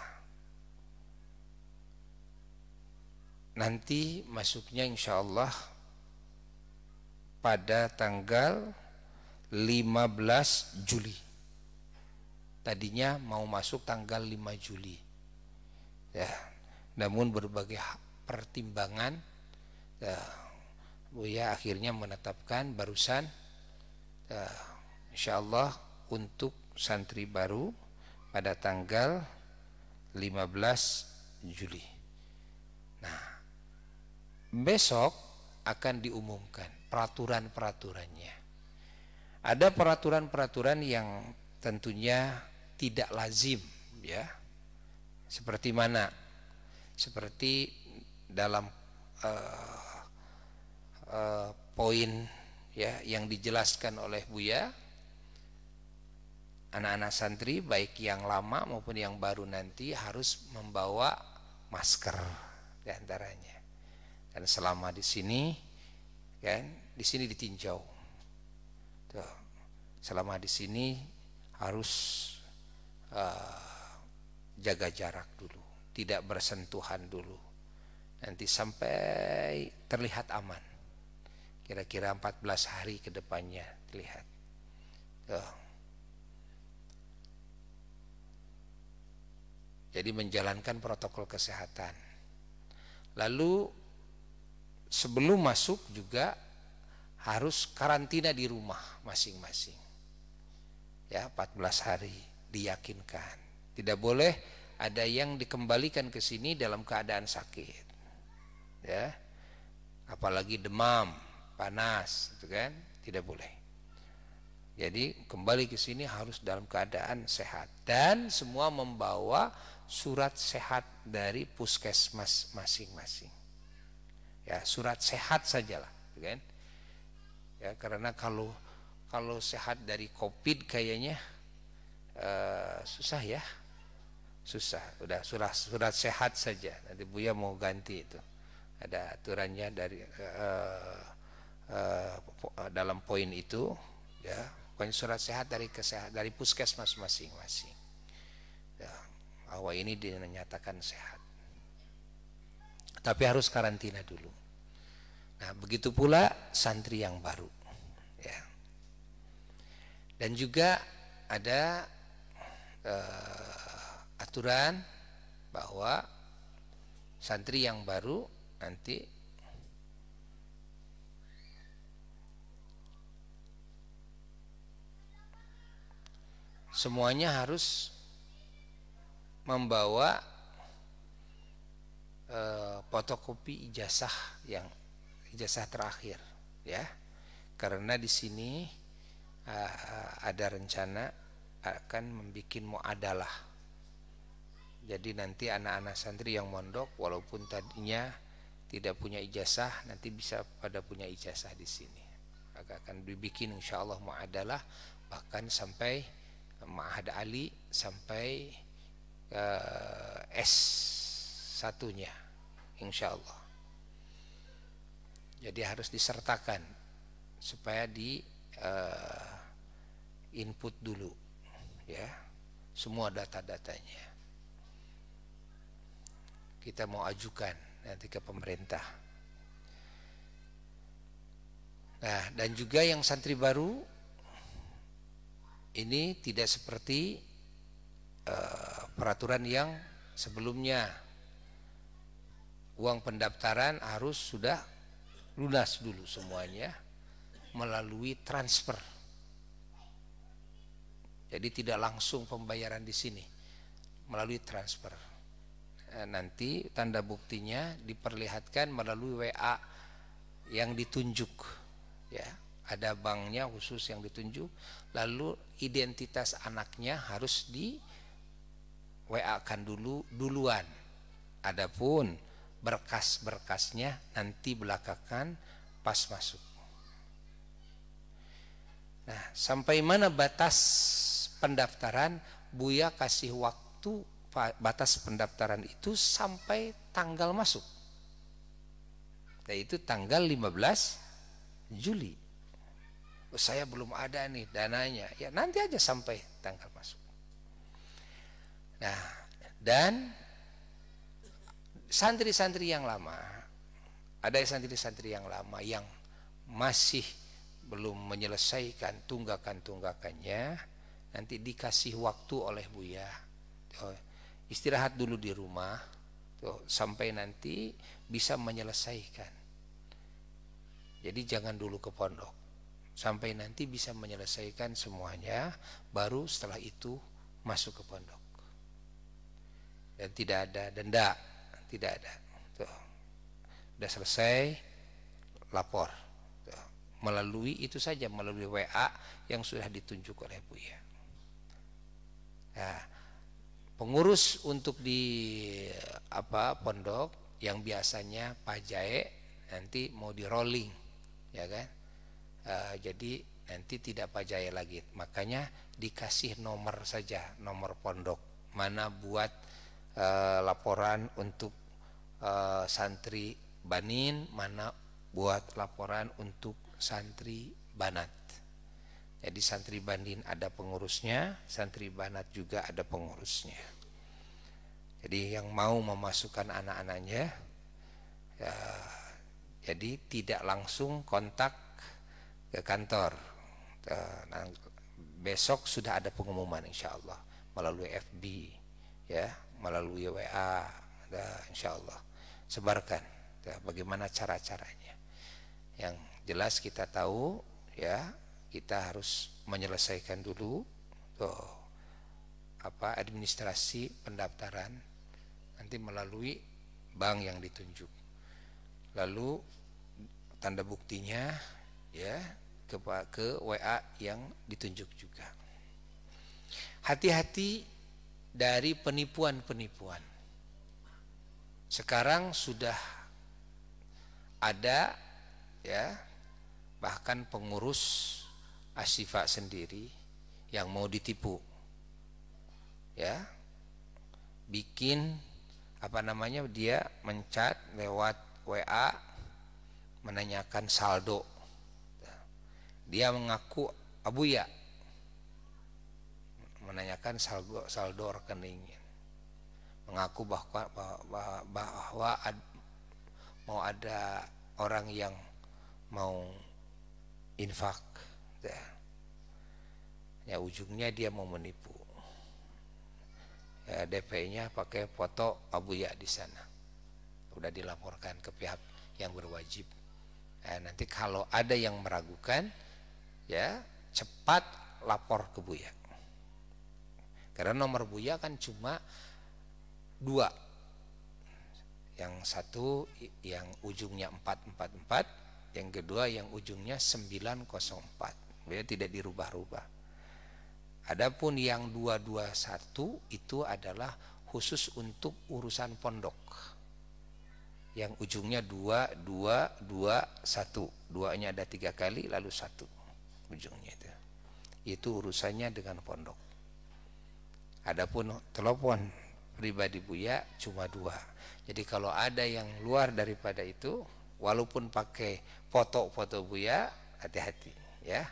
nanti masuknya insya Allah pada tanggal 15 Juli. Tadinya mau masuk tanggal 5 Juli, ya, namun berbagai pertimbangan, ya, Buya akhirnya menetapkan barusan, ya, insya Allah untuk santri baru pada tanggal 15 Juli. Nah, besok akan diumumkan peraturan-peraturannya. Ada peraturan-peraturan yang tentunya tidak lazim, ya. Seperti mana? Seperti dalam poin, ya, yang dijelaskan oleh Buya, anak-anak santri baik yang lama maupun yang baru nanti harus membawa masker diantaranya. Dan selama di sini, kan, di sini ditinjau. Tuh, selama di sini harus jaga jarak dulu, tidak bersentuhan dulu, nanti sampai terlihat aman. Kira-kira 14 hari ke depannya terlihat. Jadi menjalankan protokol kesehatan. Lalu sebelum masuk juga harus karantina di rumah masing-masing. Ya, 14 hari diyakinkan. Tidak boleh ada yang dikembalikan ke sini dalam keadaan sakit. Ya. Apalagi demam, panas, gitu kan? Tidak boleh. Jadi kembali ke sini harus dalam keadaan sehat dan semua membawa surat sehat dari puskesmas masing-masing. Ya, surat sehat sajalah, gitu kan? Ya, karena kalau sehat dari COVID kayaknya susah ya, susah. Udah surat sehat saja. Nanti Buya mau ganti itu. Ada aturannya dari dalam poin itu, ya. Poin surat sehat dari puskesmas masing-masing. Ya, bahwa ini dinyatakan sehat. Tapi harus karantina dulu. Nah, begitu pula santri yang baru. Ya. Dan juga ada aturan bahwa santri yang baru nanti semuanya harus membawa fotokopi ijazah terakhir, ya. Karena di sini ada rencana akan membuat muadalah. Jadi nanti anak-anak santri yang mondok walaupun tadinya tidak punya ijazah nanti bisa pada punya ijazah di sini. Akan dibikin insyaallah muadalah bahkan sampai Ma'had Ali sampai S1-nya insyaallah. Jadi harus disertakan supaya di input dulu, ya, semua data-datanya. Kita mau ajukan nanti ke pemerintah. Nah, dan juga yang santri baru ini tidak seperti peraturan yang sebelumnya. Uang pendaftaran harus sudah lunas dulu semuanya melalui transfer. Jadi tidak langsung pembayaran di sini, melalui transfer. Nanti tanda buktinya diperlihatkan melalui WA yang ditunjuk, ya. Ada banknya khusus yang ditunjuk, lalu identitas anaknya harus di WA-kan duluan. Adapun berkas-berkasnya nanti belakangan pas masuk. Nah, sampai mana batas pendaftaran? Buya kasih waktu batas pendaftaran itu sampai tanggal masuk, yaitu tanggal 15 Juli. Saya belum ada nih dananya, ya nanti aja sampai tanggal masuk. Nah, dan santri-santri yang lama, ada santri-santri yang lama yang masih belum menyelesaikan tunggakan-tunggakannya, nanti dikasih waktu oleh Buya, istirahat dulu di rumah sampai nanti bisa menyelesaikan. Jadi jangan dulu ke pondok, sampai nanti bisa menyelesaikan semuanya, baru setelah itu masuk ke pondok. Dan tidak ada denda, tidak ada. Sudah selesai, lapor. Melalui itu saja, melalui WA yang sudah ditunjuk oleh Buya. Nah, pengurus untuk di pondok yang biasanya pajai nanti mau di rolling, ya kan? Jadi nanti tidak pajai lagi, makanya dikasih nomor saja, nomor pondok mana buat laporan untuk santri banin, mana buat laporan untuk santri banat. Jadi santri Bandin ada pengurusnya, santri Banat juga ada pengurusnya. Jadi yang mau memasukkan anak-anaknya, ya, jadi tidak langsung kontak ke kantor. Nah, besok sudah ada pengumuman insya Allah melalui FB, ya, melalui WA, insya Allah sebarkan ya, bagaimana cara-caranya. Yang jelas kita tahu, ya, kita harus menyelesaikan dulu administrasi pendaftaran nanti melalui bank yang ditunjuk. Lalu tanda buktinya, ya, ke WA yang ditunjuk juga. Hati-hati dari penipuan-penipuan. Sekarang sudah ada, ya, bahkan pengurus Asyifa sendiri yang mau ditipu, ya, bikin dia menchat lewat WA menanyakan saldo. Dia mengaku Abuya, menanyakan saldo rekening, mengaku bahwa mau ada orang yang mau infak, ya, ujungnya dia mau menipu. Ya, DP-nya pakai foto Abuya di sana. Udah dilaporkan ke pihak yang berwajib. Nanti kalau ada yang meragukan, ya, cepat lapor ke Buya. Karena nomor Buya kan cuma 2. Yang satu yang ujungnya 444, yang kedua yang ujungnya 904. Dia tidak dirubah-rubah. Adapun yang 221 itu adalah khusus untuk urusan pondok. Yang ujungnya 2221. Duanya ada 3 kali lalu 1 ujungnya itu. Itu urusannya dengan pondok. Adapun telepon pribadi Buya cuma 2. Jadi kalau ada yang luar daripada itu, walaupun pakai foto-foto Buya, hati-hati, ya.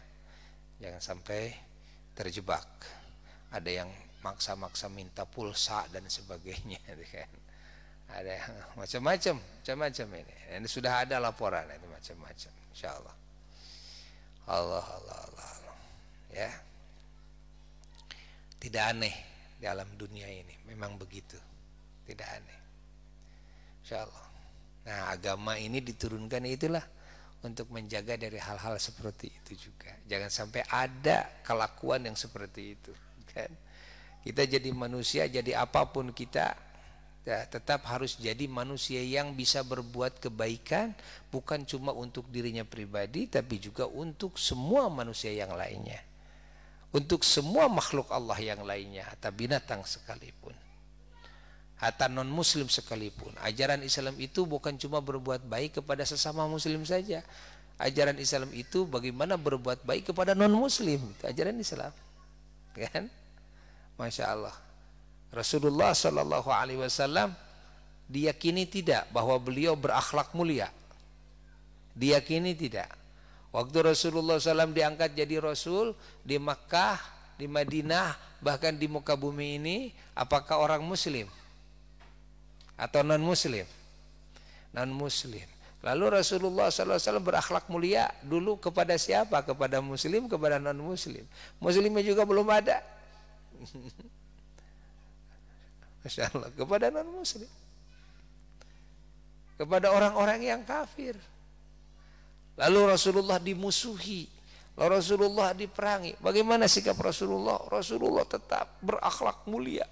Jangan sampai terjebak. Ada yang maksa-maksa minta pulsa dan sebagainya, kan. Ada yang macam-macam ini. Ini sudah ada laporan itu macam-macam, insyaallah. Allah. Ya. Tidak aneh di alam dunia ini, memang begitu. Tidak aneh. Insyaallah. Nah, agama ini diturunkan itulah untuk menjaga dari hal-hal seperti itu juga. Jangan sampai ada kelakuan yang seperti itu, kan? Kita jadi manusia, jadi apapun kita, ya, tetap harus jadi manusia yang bisa berbuat kebaikan, bukan cuma untuk dirinya pribadi, tapi juga untuk semua manusia yang lainnya, untuk semua makhluk Allah yang lainnya, hatta binatang sekalipun, hatta non muslim sekalipun. Ajaran Islam itu bukan cuma berbuat baik kepada sesama muslim saja. Ajaran Islam itu bagaimana berbuat baik kepada non muslim. Itu ajaran Islam, kan? Masya Allah. Rasulullah Shallallahu Alaihi Wasallam diyakini tidak bahwa beliau berakhlak mulia. Diyakini tidak. Waktu Rasulullah SAW diangkat jadi Rasul di Makkah, di Madinah, bahkan di muka bumi ini, apakah orang muslim atau non muslim? Non muslim. Lalu Rasulullah SAW berakhlak mulia dulu kepada siapa? Kepada muslim, kepada non muslim. Muslimnya juga belum ada. Masya Allah, kepada non muslim, kepada orang-orang yang kafir. Lalu Rasulullah dimusuhi, lalu Rasulullah diperangi. Bagaimana sikap Rasulullah? Rasulullah tetap berakhlak mulia,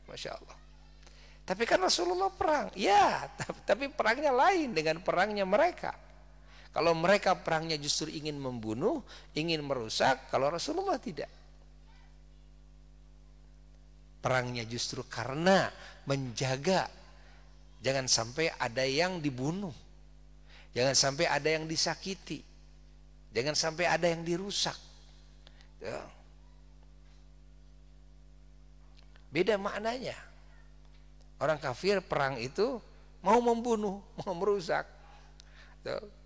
Masya Allah. Tapi kan Rasulullah perang, ya, tapi perangnya lain dengan perangnya mereka. Kalau mereka perangnya justru ingin membunuh, ingin merusak, kalau Rasulullah tidak. Perangnya justru karena menjaga jangan sampai ada yang dibunuh, jangan sampai ada yang disakiti, jangan sampai ada yang dirusak, ya. Beda maknanya. Orang kafir perang itu mau membunuh, mau merusak.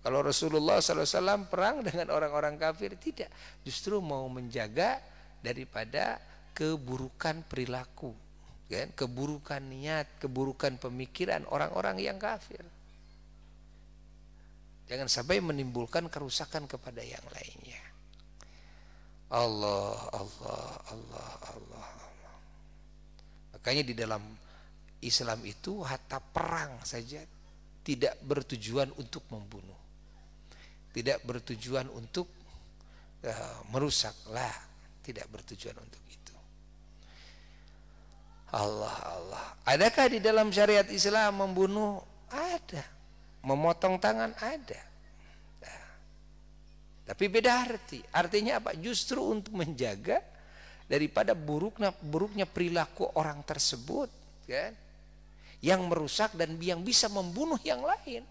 Kalau Rasulullah SAW perang dengan orang-orang kafir, tidak, justru mau menjaga daripada keburukan perilaku, kan? Keburukan niat, keburukan pemikiran orang-orang yang kafir. Jangan sampai menimbulkan kerusakan kepada yang lainnya. Allah, Allah, Allah, Allah, Allah. Makanya di dalam Islam itu hatta perang saja tidak bertujuan untuk membunuh, tidak bertujuan untuk merusak, lah, tidak bertujuan untuk itu. Allah, Allah. Adakah di dalam syariat Islam membunuh? Ada. Memotong tangan? Ada. Nah, tapi beda arti. Artinya apa? Justru untuk menjaga daripada buruknya perilaku orang tersebut, kan? Yang merusak dan yang bisa membunuh yang lain.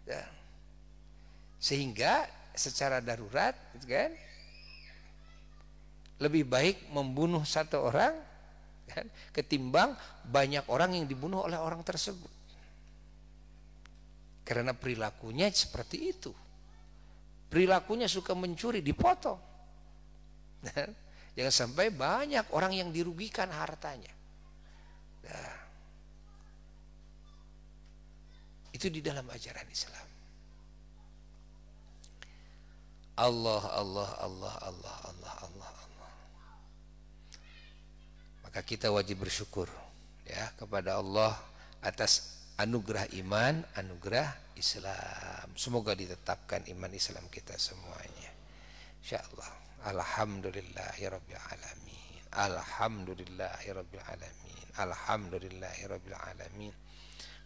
Nah, sehingga secara darurat, kan, lebih baik membunuh satu orang, kan, ketimbang banyak orang yang dibunuh oleh orang tersebut. Karena perilakunya seperti itu. Perilakunya suka mencuri, dipotong. Jangan sampai banyak orang yang dirugikan hartanya. Nah, itu di dalam ajaran Islam. Allah, Allah, Allah, Allah, Allah, Allah, Allah. Maka kita wajib bersyukur, ya, kepada Allah atas anugerah iman, anugerah Islam. Semoga ditetapkan iman Islam kita semuanya, insyaallah. Alhamdulillahirabbil alamin. Alhamdulillahirabbil alamin. Alhamdulillahirabbil alamin.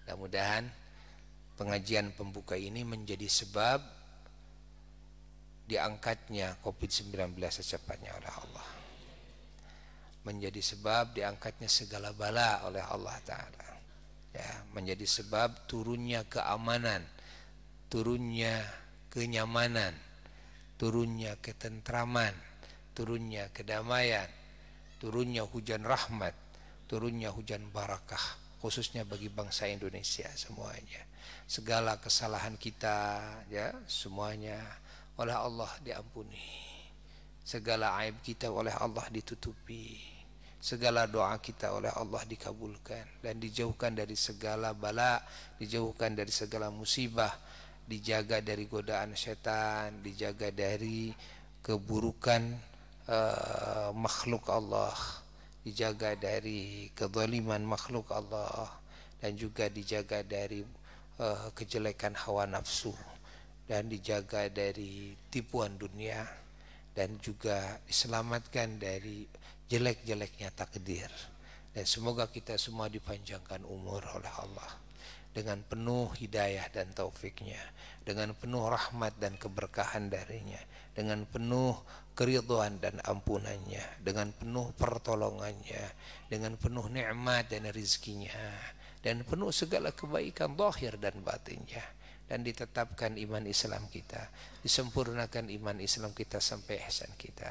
Mudah-mudahan pengajian pembuka ini menjadi sebab diangkatnya COVID-19 secepatnya oleh Allah, menjadi sebab diangkatnya segala bala oleh Allah Ta'ala, ya, menjadi sebab turunnya keamanan, turunnya kenyamanan, turunnya ketentraman, turunnya kedamaian, turunnya hujan rahmat, turunnya hujan barakah, khususnya bagi bangsa Indonesia semuanya. Segala kesalahan kita, ya, semuanya oleh Allah diampuni, segala aib kita oleh Allah ditutupi, segala doa kita oleh Allah dikabulkan dan dijauhkan dari segala bala, dijauhkan dari segala musibah, dijaga dari godaan setan, dijaga dari keburukan makhluk Allah, dijaga dari kezaliman makhluk Allah, dan juga dijaga dari kejelekan hawa nafsu, dan dijaga dari tipuan dunia, dan juga diselamatkan dari jelek-jeleknya takdir. Dan semoga kita semua dipanjangkan umur oleh Allah dengan penuh hidayah dan taufiknya, dengan penuh rahmat dan keberkahan darinya, dengan penuh keridhaan dan ampunannya, dengan penuh pertolongannya, dengan penuh nikmat dan rizkinya, dan penuh segala kebaikan zahir dan batinnya. Dan ditetapkan iman Islam kita, disempurnakan iman Islam kita sampai ihsan kita.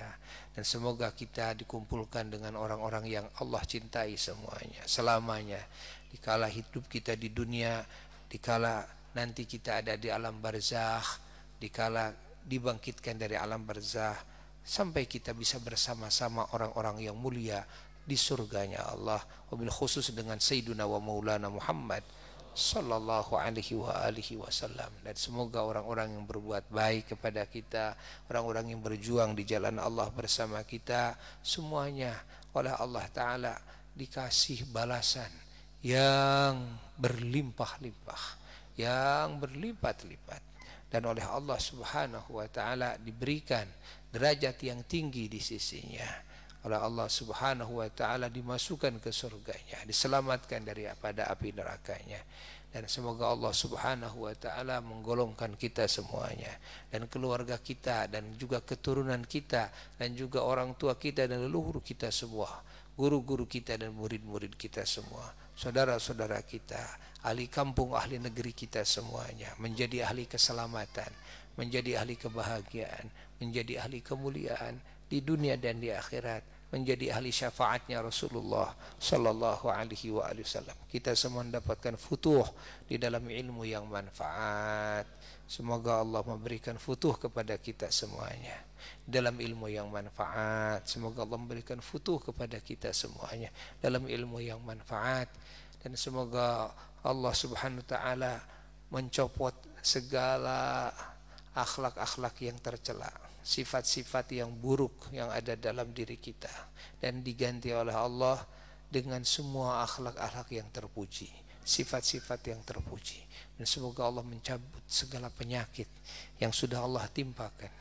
Dan semoga kita dikumpulkan dengan orang-orang yang Allah cintai semuanya, selamanya. Dikala hidup kita di dunia, dikala nanti kita ada di alam barzakh, dikala dibangkitkan dari alam barzakh, sampai kita bisa bersama-sama orang-orang yang mulia di surganya Allah. Wabil khusus dengan Sayyiduna wa Maulana Muhammad sallallahu alaihi wa alihi wasallam. Dan semoga orang-orang yang berbuat baik kepada kita, orang-orang yang berjuang di jalan Allah bersama kita, semuanya oleh Allah Ta'ala dikasih balasan yang berlimpah-limpah, yang berlipat-lipat, dan oleh Allah Subhanahu wa Ta'ala diberikan derajat yang tinggi di sisinya. Oleh Allah Subhanahu wa Ta'ala dimasukkan ke surganya, diselamatkan daripada api nerakanya. Dan semoga Allah Subhanahu wa Ta'ala menggolongkan kita semuanya, dan keluarga kita, dan juga keturunan kita, dan juga orang tua kita dan leluhur kita semua, guru-guru kita dan murid-murid kita semua, saudara-saudara kita, ahli kampung, ahli negeri kita semuanya, menjadi ahli keselamatan, menjadi ahli kebahagiaan, menjadi ahli kemuliaan di dunia dan di akhirat. menjadi ahli syafaatnya Rasulullah sallallahu alaihi wasallam. Kita semua mendapatkan futuh di dalam ilmu yang manfaat. Semoga Allah memberikan futuh kepada kita semuanya dalam ilmu yang manfaat. Semoga Allah memberikan futuh kepada kita semuanya dalam ilmu yang manfaat, dan semoga Allah Subhanahu wa taala mencopot segala akhlak-akhlak yang tercela, sifat-sifat yang buruk yang ada dalam diri kita, dan diganti oleh Allah dengan semua akhlak-akhlak yang terpuji, sifat-sifat yang terpuji. Dan semoga Allah mencabut segala penyakit yang sudah Allah timpakan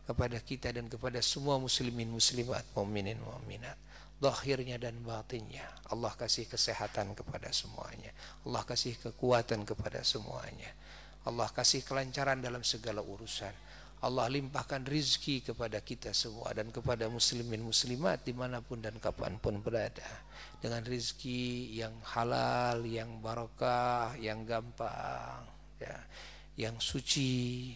kepada kita dan kepada semua muslimin muslimat, mukminin mukminat, zahirnya dan batinnya. Allah kasih kesehatan kepada semuanya, Allah kasih kekuatan kepada semuanya, Allah kasih kelancaran dalam segala urusan. Allah limpahkan rizki kepada kita semua dan kepada muslimin muslimat dimanapun dan kapanpun berada, dengan rizki yang halal, yang barakah, yang gampang, ya, yang suci.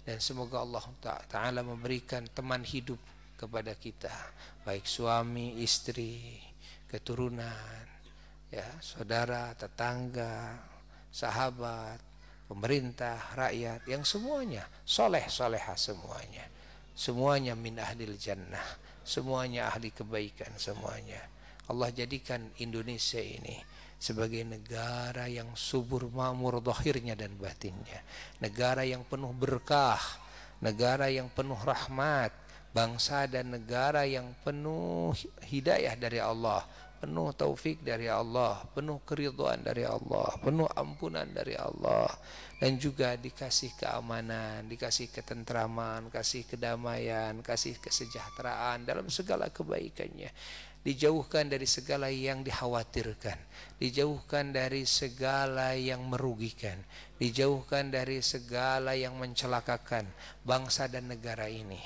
Dan semoga Allah Ta'ala memberikan teman hidup kepada kita, baik suami, istri, keturunan, ya, saudara, tetangga, sahabat, pemerintah, rakyat, yang semuanya soleh solehah, semuanya min ahlil jannah, semuanya ahli kebaikan semuanya. Allah jadikan Indonesia ini sebagai negara yang subur makmur zahirnya dan batinnya, negara yang penuh berkah, negara yang penuh rahmat, bangsa dan negara yang penuh hidayah dari Allah, penuh taufik dari Allah, penuh keridhaan dari Allah, penuh ampunan dari Allah, dan juga dikasih keamanan, dikasih ketentraman, kasih kedamaian, kasih kesejahteraan dalam segala kebaikannya, dijauhkan dari segala yang dikhawatirkan, dijauhkan dari segala yang merugikan, dijauhkan dari segala yang mencelakakan bangsa dan negara ini.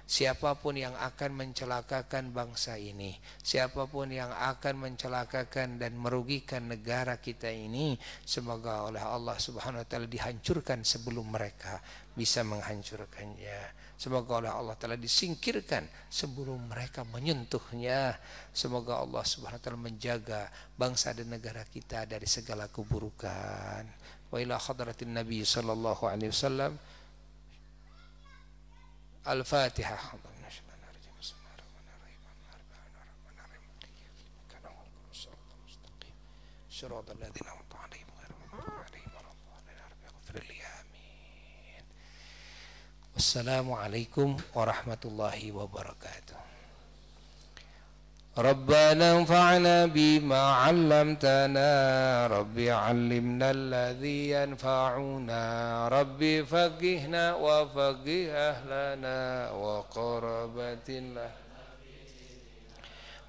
Siapapun yang akan mencelakakan bangsa ini, siapapun yang akan mencelakakan dan merugikan negara kita ini, semoga oleh Allah Subhanahu wa taala dihancurkan sebelum mereka bisa menghancurkannya. Semoga oleh Allah Ta'ala disingkirkan sebelum mereka menyentuhnya. Semoga Allah Subhanahu wa taala menjaga bangsa dan negara kita dari segala keburukan. Wa ila hadratin Nabi sallallahu alaihi wasallam. Al-Fatihah. Wassalamualaikum warahmatullahi wabarakatuh. Rabbana anfa'na bima 'allamtana, Rabbi 'allimna alladhi yanfa'una, Rabbi faqihna wa faqih ahlana wa qarabatina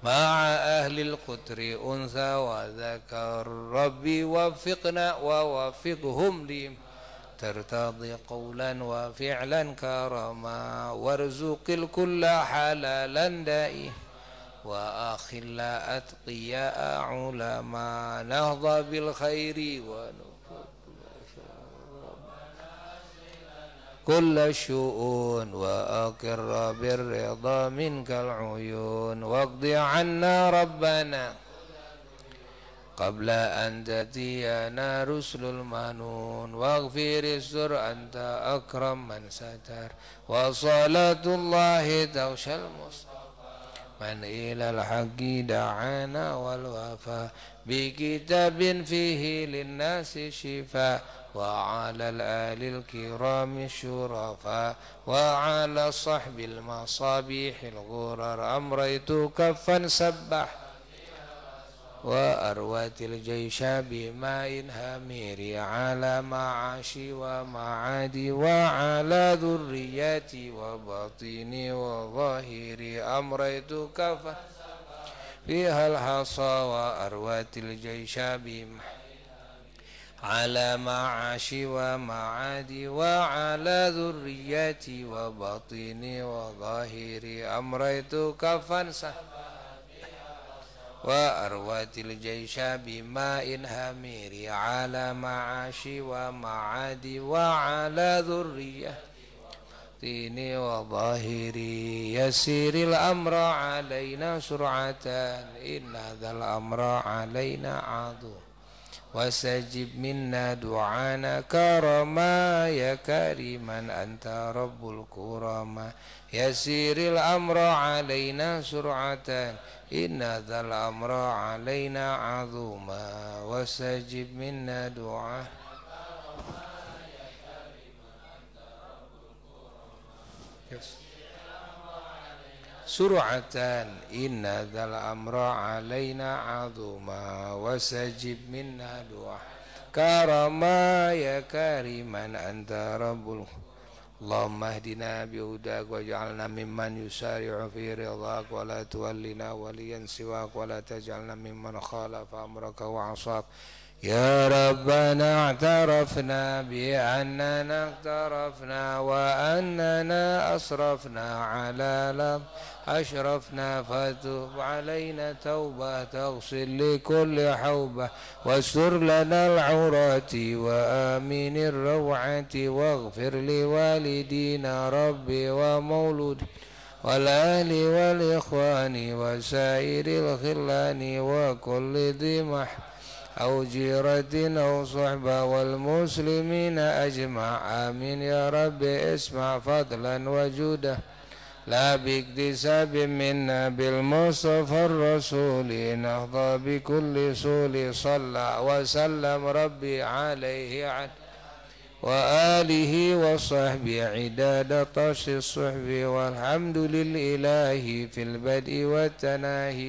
ma'a ahli al-qutri unsa wa dhakar, Rabbi waffiqna wa waffiqhum lim ترتضي قولا وفعلا كرما وارزق الكل حلالا دائما وآخل أتقياء علما نهضى بالخير كل الشؤون وأقر بالرضا منك العيون واقض عنا ربنا قبل أن تأتينا رسل المنون واغفر السر أنت أكرم من ستر وصلاة الله تغشى المصطفى من إلى الحق دعانا والوفاء بكتاب فيه للناس شفاء وعلى الآل الكرام الشرفاء وعلى الصحب المصابيح الغرر أمريت كفا سبح وأروت الجيش بماء همير على معاشي ومعادي وعلى ذرياتي وبطيني وظاهري أمريت كفا فيها الحصى وأروت الجيش بماء على معاشي ومعادي وعلى ذرياتي وبطيني وظاهري أمريت كفا وأروت الجيش بماء همير على معاشي ومعادي وعلى ذرية باطني وظاهري يسير الأمر علينا سرعة إن ذا الأمر علينا عظيم واستجب منا دعانا كرما يا كريما أنت رب الكرما يسير الأمر علينا سرعة إن ذا الأمر علينا عظيما واستجب منا دعانا سرعة إن ذا الأمر علينا عظيما واستجب منا دعاء كرما يا كريما أنت رب اللهم اهدنا بهداك واجعلنا ممن يسارع في رضاك ولا تولنا وليا سواك ولا تجعلنا ممن خالف أمرك وعصاك يا ربنا اعترفنا بأننا اقترفنا وأننا أسرفنا على لم أشرفنا فتوب علينا توبة تغسل لكل حوبة واستر لنا العورات وآمن الروعة واغفر لوالدينا ربي ومولود والأهل والإخوان وسائر الخلان وكل ذي محب أو جيرة أو صحبة والمسلمين أجمع آمين يا رب اسمع فضلا وجودا لا باكتساب منا بالمصطفى الرسول نهضى بكل سول صلى وسلم ربي عليه عن وآله وصحبه عداد طش الصحب والحمد لله في البدء والتناهي.